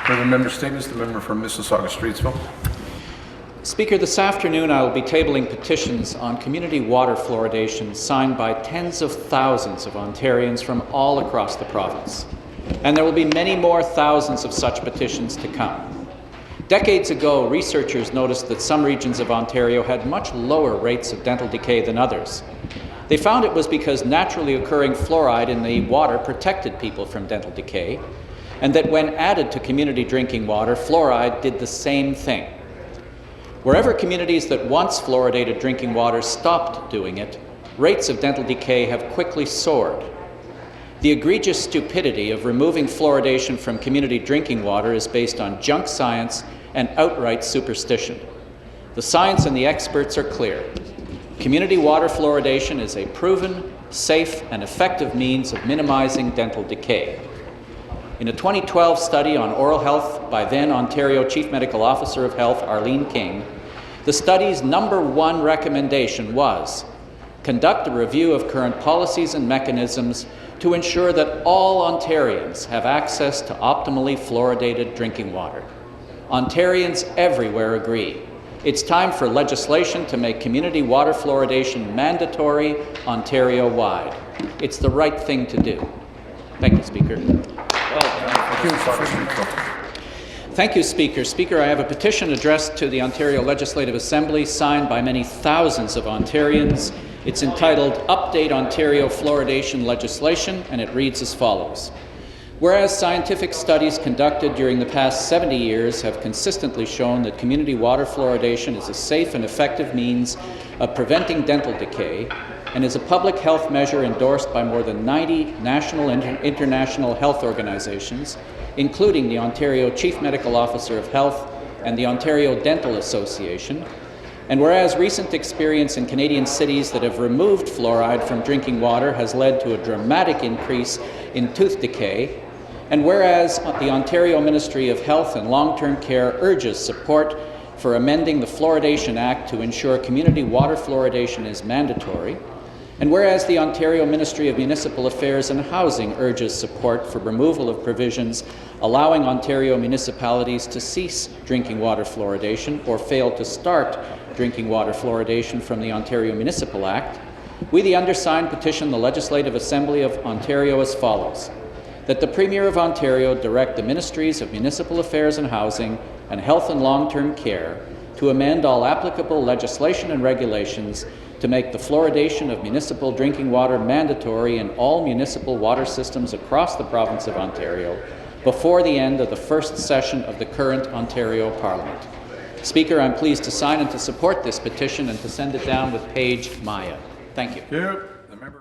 Further member statements. The member from Mississauga-Streetsville. Speaker, this afternoon I will be tabling petitions on community water fluoridation signed by tens of thousands of Ontarians from all across the province. And there will be many more thousands of such petitions to come. Decades ago, researchers noticed that some regions of Ontario had much lower rates of dental decay than others. They found it was because naturally occurring fluoride in the water protected people from dental decay, and that when added to community drinking water, fluoride did the same thing. Wherever communities that once fluoridated drinking water stopped doing it, rates of dental decay have quickly soared. The egregious stupidity of removing fluoridation from community drinking water is based on junk science and outright superstition. The science and the experts are clear. Community water fluoridation is a proven, safe, and effective means of minimizing dental decay. In a 2012 study on oral health by then Ontario Chief Medical Officer of Health Arlene King, the study's #1 recommendation was conduct a review of current policies and mechanisms to ensure that all Ontarians have access to optimally fluoridated drinking water. Ontarians everywhere agree. It's time for legislation to make community water fluoridation mandatory Ontario-wide. It's the right thing to do. Thank you, Speaker. Thank you, Speaker. Speaker, I have a petition addressed to the Ontario Legislative Assembly signed by many thousands of Ontarians. It's entitled Update Ontario Fluoridation Legislation, and it reads as follows. Whereas scientific studies conducted during the past 70 years have consistently shown that community water fluoridation is a safe and effective means of preventing dental decay, and is a public health measure endorsed by more than 90 national and international health organizations, including the Ontario Chief Medical Officer of Health and the Ontario Dental Association. And whereas recent experience in Canadian cities that have removed fluoride from drinking water has led to a dramatic increase in tooth decay, and whereas the Ontario Ministry of Health and Long-Term Care urges support for amending the Fluoridation Act to ensure community water fluoridation is mandatory, and whereas the Ontario Ministry of Municipal Affairs and Housing urges support for removal of provisions allowing Ontario municipalities to cease drinking water fluoridation or fail to start drinking water fluoridation from the Ontario Municipal Act, we, the undersigned, petition the Legislative Assembly of Ontario as follows: that the Premier of Ontario direct the Ministries of Municipal Affairs and Housing and Health and Long-Term Care to amend all applicable legislation and regulations to make the fluoridation of municipal drinking water mandatory in all municipal water systems across the province of Ontario before the end of the first session of the current Ontario Parliament. Speaker, I'm pleased to sign and to support this petition and to send it down with Paige Maya. Thank you. Yep. The member